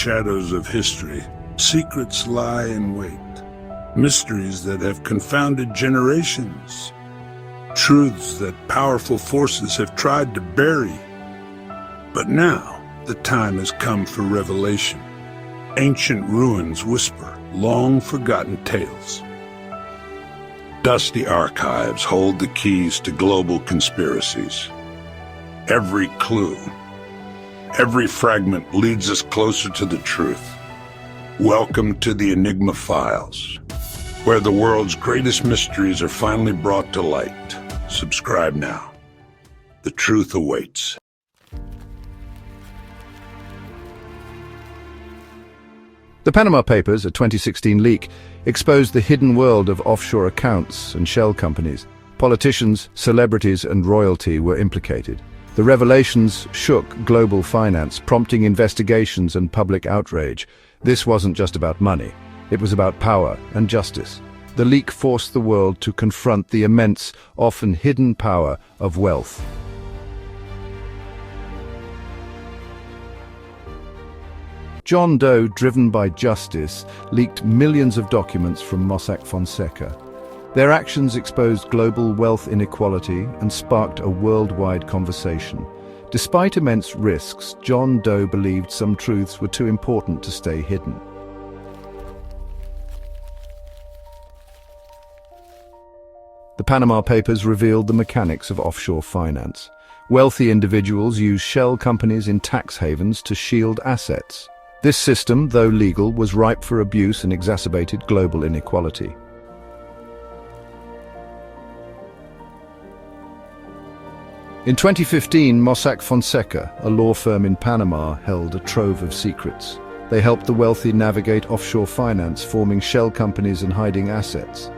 shadows of history, secrets lie in wait. Mysteries that have confounded generations. Truths that powerful forces have tried to bury. But now, the time has come for revelation. Ancient ruins whisper long-forgotten tales. Dusty archives hold the keys to global conspiracies. Every clue, every fragment leads us closer to the truth. Welcome to the Enigma Files, where the world's greatest mysteries are finally brought to light. Subscribe now. The truth awaits. The Panama Papers, a 2016 leak, exposed the hidden world of offshore accounts and shell companies. Politicians, celebrities, and royalty were implicated. The revelations shook global finance, prompting investigations and public outrage. This wasn't just about money. It was about power and justice. The leak forced the world to confront the immense, often hidden power of wealth. John Doe, driven by justice, leaked millions of documents from Mossack Fonseca. Their actions exposed global wealth inequality and sparked a worldwide conversation. Despite immense risks, John Doe believed some truths were too important to stay hidden. The Panama Papers revealed the mechanics of offshore finance. Wealthy individuals use shell companies in tax havens to shield assets. This system, though legal, was ripe for abuse and exacerbated global inequality. In 2015, Mossack Fonseca, a law firm in Panama, held a trove of secrets. They helped the wealthy navigate offshore finance, forming shell companies and hiding assets.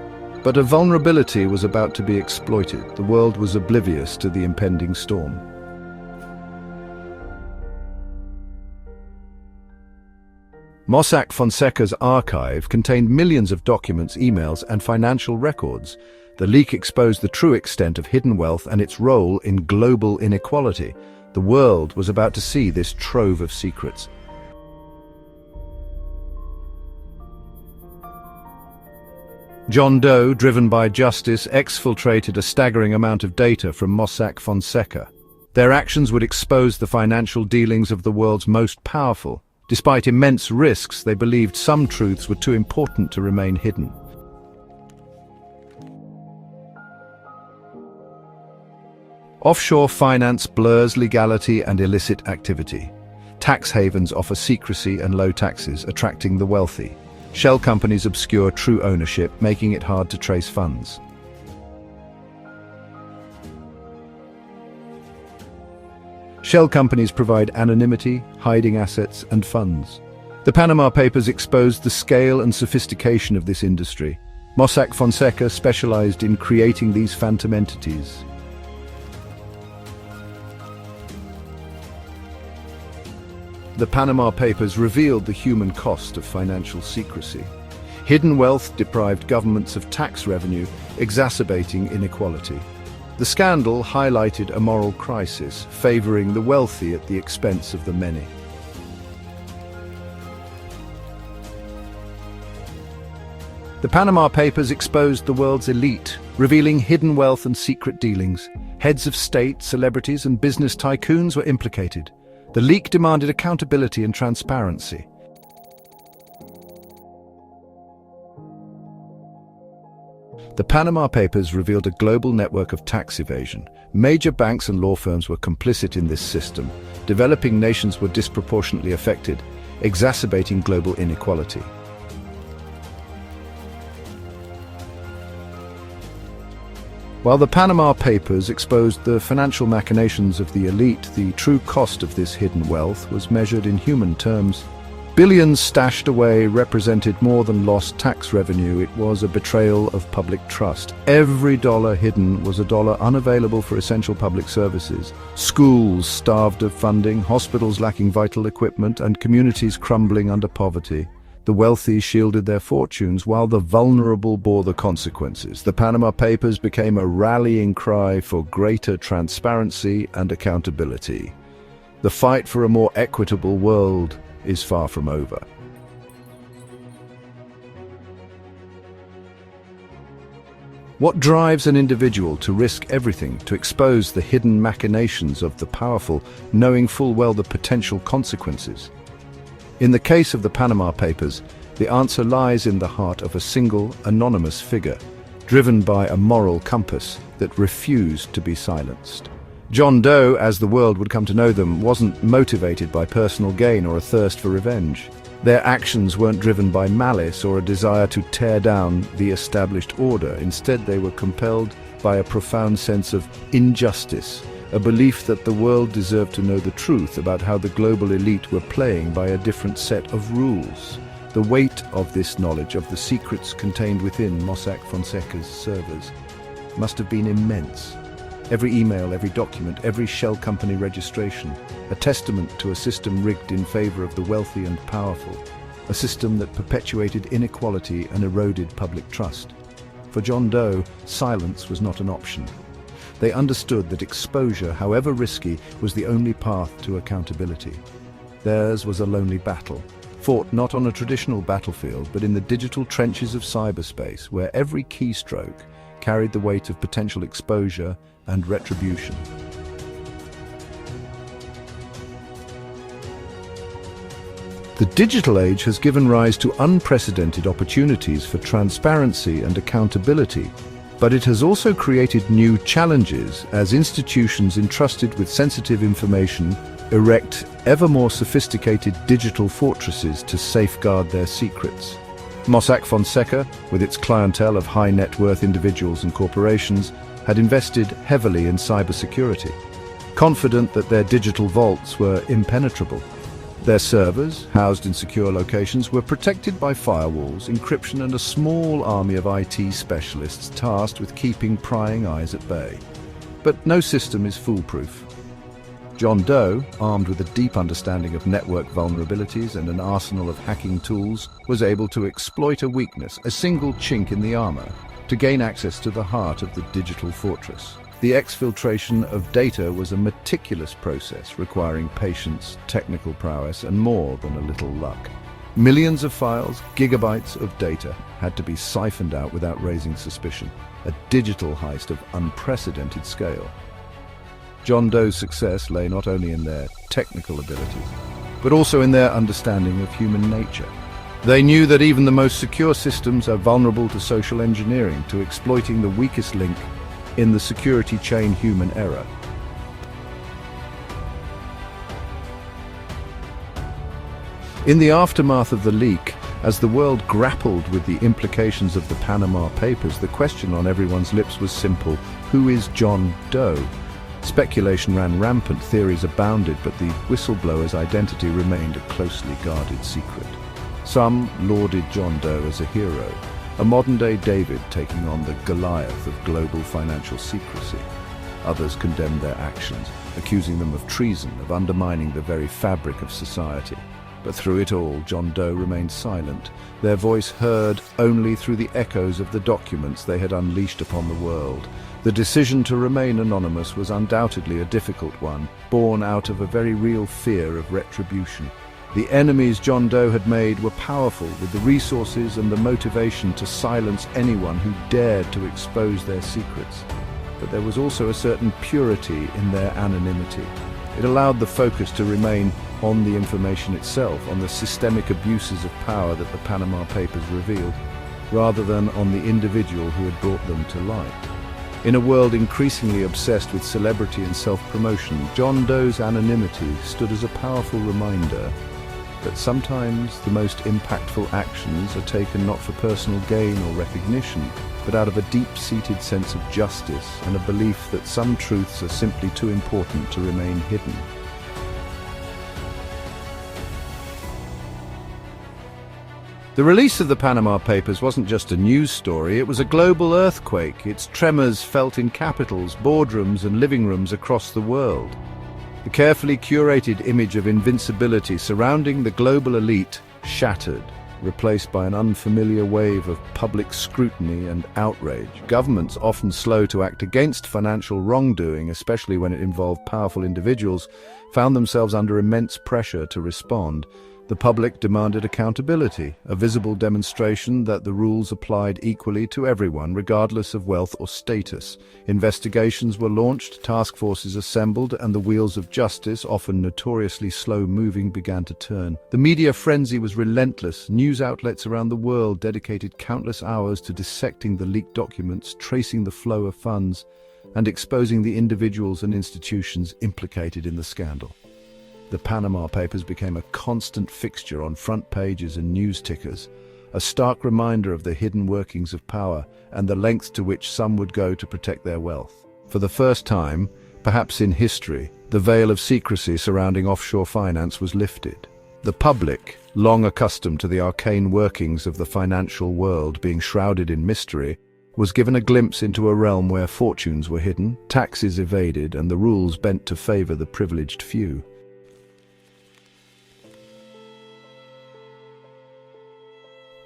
But a vulnerability was about to be exploited. The world was oblivious to the impending storm. Mossack Fonseca's archive contained millions of documents, emails, and financial records. The leak exposed the true extent of hidden wealth and its role in global inequality. The world was about to see this trove of secrets. John Doe, driven by justice, exfiltrated a staggering amount of data from Mossack Fonseca. Their actions would expose the financial dealings of the world's most powerful. Despite immense risks, they believed some truths were too important to remain hidden. Offshore finance blurs legality and illicit activity. Tax havens offer secrecy and low taxes, attracting the wealthy. Shell companies obscure true ownership, making it hard to trace funds. Shell companies provide anonymity, hiding assets and funds. The Panama Papers exposed the scale and sophistication of this industry. Mossack Fonseca specialized in creating these phantom entities. The Panama Papers revealed the human cost of financial secrecy. Hidden wealth deprived governments of tax revenue, exacerbating inequality. The scandal highlighted a moral crisis, favoring the wealthy at the expense of the many. The Panama Papers exposed the world's elite, revealing hidden wealth and secret dealings. Heads of state, celebrities, and business tycoons were implicated. The leak demanded accountability and transparency. The Panama Papers revealed a global network of tax evasion. Major banks and law firms were complicit in this system. Developing nations were disproportionately affected, exacerbating global inequality. While the Panama Papers exposed the financial machinations of the elite, the true cost of this hidden wealth was measured in human terms. Billions stashed away represented more than lost tax revenue. It was a betrayal of public trust. Every dollar hidden was a dollar unavailable for essential public services. Schools starved of funding, hospitals lacking vital equipment, and communities crumbling under poverty. The wealthy shielded their fortunes while the vulnerable bore the consequences. The Panama Papers became a rallying cry for greater transparency and accountability. The fight for a more equitable world is far from over. What drives an individual to risk everything to expose the hidden machinations of the powerful, knowing full well the potential consequences? In the case of the Panama Papers, the answer lies in the heart of a single, anonymous figure, driven by a moral compass that refused to be silenced. John Doe, as the world would come to know them, wasn't motivated by personal gain or a thirst for revenge. Their actions weren't driven by malice or a desire to tear down the established order. Instead, they were compelled by a profound sense of injustice, a belief that the world deserved to know the truth about how the global elite were playing by a different set of rules. The weight of this knowledge of the secrets contained within Mossack Fonseca's servers must have been immense. Every email, every document, every shell company registration, a testament to a system rigged in favor of the wealthy and powerful, a system that perpetuated inequality and eroded public trust. For John Doe, silence was not an option. They understood that exposure, however risky, was the only path to accountability. Theirs was a lonely battle, fought not on a traditional battlefield, but in the digital trenches of cyberspace, where every keystroke carried the weight of potential exposure and retribution. The digital age has given rise to unprecedented opportunities for transparency and accountability, but it has also created new challenges as institutions entrusted with sensitive information erect ever more sophisticated digital fortresses to safeguard their secrets. Mossack Fonseca, with its clientele of high-net-worth individuals and corporations, had invested heavily in cybersecurity, confident that their digital vaults were impenetrable. Their servers, housed in secure locations, were protected by firewalls, encryption, and a small army of IT specialists tasked with keeping prying eyes at bay. But no system is foolproof. John Doe, armed with a deep understanding of network vulnerabilities and an arsenal of hacking tools, was able to exploit a weakness, a single chink in the armor, to gain access to the heart of the digital fortress. The exfiltration of data was a meticulous process requiring patience, technical prowess, and more than a little luck. Millions of files, gigabytes of data, had to be siphoned out without raising suspicion, a digital heist of unprecedented scale. John Doe's success lay not only in their technical abilities, but also in their understanding of human nature. They knew that even the most secure systems are vulnerable to social engineering, to exploiting the weakest link in the security chain, human error. In the aftermath of the leak, as the world grappled with the implications of the Panama Papers, the question on everyone's lips was simple: who is John Doe? Speculation ran rampant, theories abounded, but the whistleblower's identity remained a closely guarded secret. Some lauded John Doe as a hero, a modern-day David taking on the Goliath of global financial secrecy. Others condemned their actions, accusing them of treason, of undermining the very fabric of society. But through it all, John Doe remained silent, their voice heard only through the echoes of the documents they had unleashed upon the world. The decision to remain anonymous was undoubtedly a difficult one, born out of a very real fear of retribution. The enemies John Doe had made were powerful, with the resources and the motivation to silence anyone who dared to expose their secrets. But there was also a certain purity in their anonymity. It allowed the focus to remain on the information itself, on the systemic abuses of power that the Panama Papers revealed, rather than on the individual who had brought them to light. In a world increasingly obsessed with celebrity and self-promotion, John Doe's anonymity stood as a powerful reminder that sometimes the most impactful actions are taken not for personal gain or recognition, but out of a deep-seated sense of justice and a belief that some truths are simply too important to remain hidden. The release of the Panama Papers wasn't just a news story, it was a global earthquake, its tremors felt in capitals, boardrooms and living rooms across the world. The carefully curated image of invincibility surrounding the global elite shattered, replaced by an unfamiliar wave of public scrutiny and outrage. Governments, often slow to act against financial wrongdoing, especially when it involved powerful individuals, found themselves under immense pressure to respond. The public demanded accountability, a visible demonstration that the rules applied equally to everyone, regardless of wealth or status. Investigations were launched, task forces assembled, and the wheels of justice, often notoriously slow-moving, began to turn. The media frenzy was relentless. News outlets around the world dedicated countless hours to dissecting the leaked documents, tracing the flow of funds, and exposing the individuals and institutions implicated in the scandal. The Panama Papers became a constant fixture on front pages and news tickers, a stark reminder of the hidden workings of power and the lengths to which some would go to protect their wealth. For the first time, perhaps in history, the veil of secrecy surrounding offshore finance was lifted. The public, long accustomed to the arcane workings of the financial world being shrouded in mystery, was given a glimpse into a realm where fortunes were hidden, taxes evaded, and the rules bent to favor the privileged few.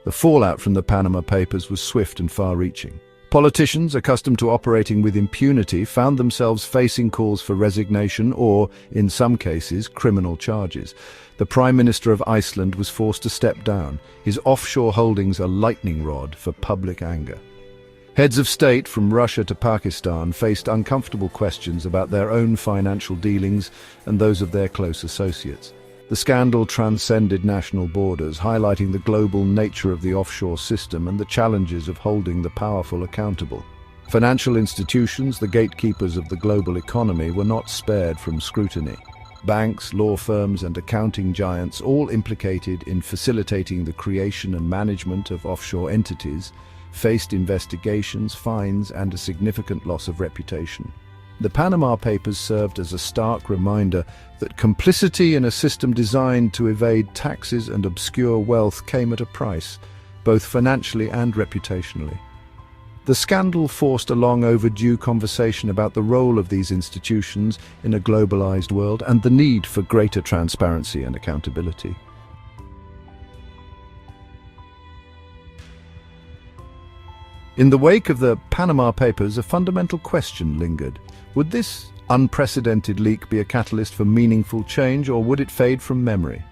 The fallout from the Panama Papers was swift and far-reaching. Politicians, accustomed to operating with impunity, found themselves facing calls for resignation or, in some cases, criminal charges. The Prime Minister of Iceland was forced to step down, his offshore holdings a lightning rod for public anger. Heads of state from Russia to Pakistan faced uncomfortable questions about their own financial dealings and those of their close associates. The scandal transcended national borders, highlighting the global nature of the offshore system and the challenges of holding the powerful accountable. Financial institutions, the gatekeepers of the global economy, were not spared from scrutiny. Banks, law firms, and accounting giants, all implicated in facilitating the creation and management of offshore entities, faced investigations, fines, and a significant loss of reputation. The Panama Papers served as a stark reminder that complicity in a system designed to evade taxes and obscure wealth came at a price, both financially and reputationally. The scandal forced a long overdue conversation about the role of these institutions in a globalized world and the need for greater transparency and accountability. In the wake of the Panama Papers, a fundamental question lingered. Would this unprecedented leak be a catalyst for meaningful change, or would it fade from memory?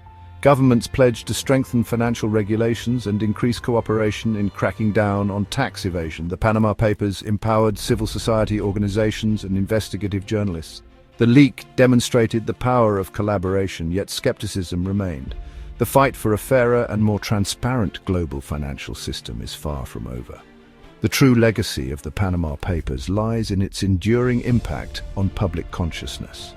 Governments pledged to strengthen financial regulations and increase cooperation in cracking down on tax evasion. The Panama Papers empowered civil society organizations and investigative journalists. The leak demonstrated the power of collaboration, yet skepticism remained. The fight for a fairer and more transparent global financial system is far from over. The true legacy of the Panama Papers lies in its enduring impact on public consciousness.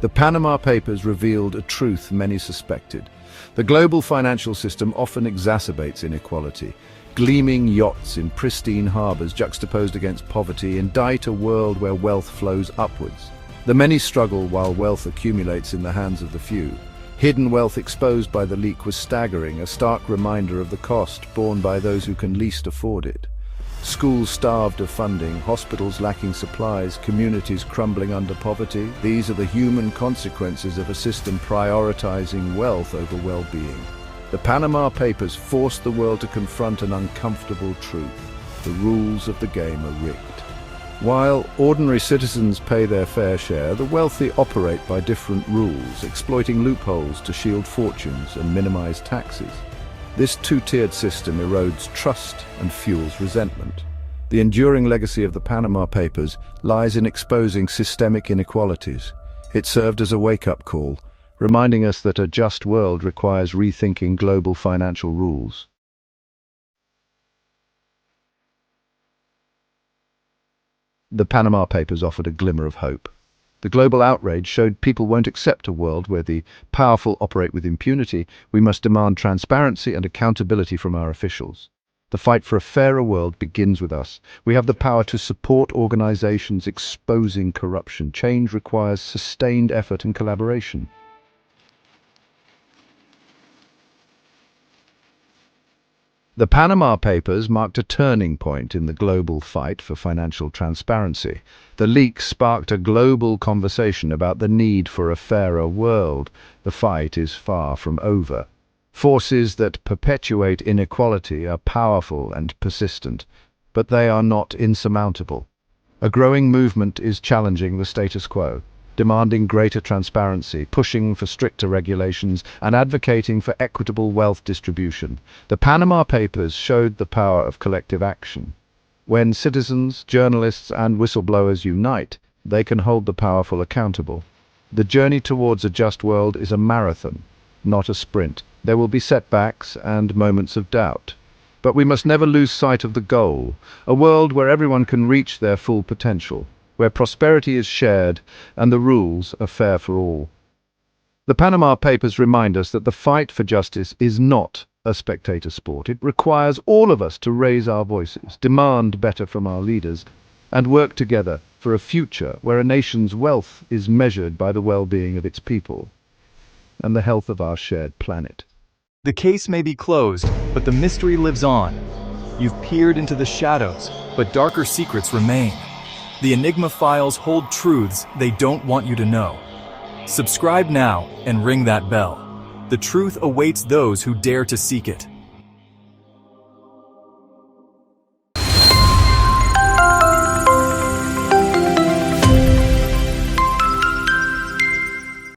The Panama Papers revealed a truth many suspected. The global financial system often exacerbates inequality. Gleaming yachts in pristine harbors juxtaposed against poverty indict a world where wealth flows upwards. The many struggle while wealth accumulates in the hands of the few. Hidden wealth exposed by the leak was staggering, a stark reminder of the cost borne by those who can least afford it. Schools starved of funding, hospitals lacking supplies, communities crumbling under poverty. These are the human consequences of a system prioritizing wealth over well-being. The Panama Papers forced the world to confront an uncomfortable truth. The rules of the game are rigged. While ordinary citizens pay their fair share, the wealthy operate by different rules, exploiting loopholes to shield fortunes and minimize taxes. This two-tiered system erodes trust and fuels resentment. The enduring legacy of the Panama Papers lies in exposing systemic inequalities. It served as a wake-up call, reminding us that a just world requires rethinking global financial rules. The Panama Papers offered a glimmer of hope. The global outrage showed people won't accept a world where the powerful operate with impunity. We must demand transparency and accountability from our officials. The fight for a fairer world begins with us. We have the power to support organizations exposing corruption. Change requires sustained effort and collaboration. The Panama Papers marked a turning point in the global fight for financial transparency. The leak sparked a global conversation about the need for a fairer world. The fight is far from over. Forces that perpetuate inequality are powerful and persistent, but they are not insurmountable. A growing movement is challenging the status quo. demanding greater transparency, pushing for stricter regulations, and advocating for equitable wealth distribution. The Panama Papers showed the power of collective action. When citizens, journalists, and whistleblowers unite, they can hold the powerful accountable. The journey towards a just world is a marathon, not a sprint. There will be setbacks and moments of doubt. But we must never lose sight of the goal, a world where everyone can reach their full potential, where prosperity is shared and the rules are fair for all. The Panama Papers remind us that the fight for justice is not a spectator sport. It requires all of us to raise our voices, demand better from our leaders, and work together for a future where a nation's wealth is measured by the well-being of its people and the health of our shared planet. The case may be closed, but the mystery lives on. You've peered into the shadows, but darker secrets remain. The Enigma Files hold truths they don't want you to know. Subscribe now and ring that bell. The truth awaits those who dare to seek it.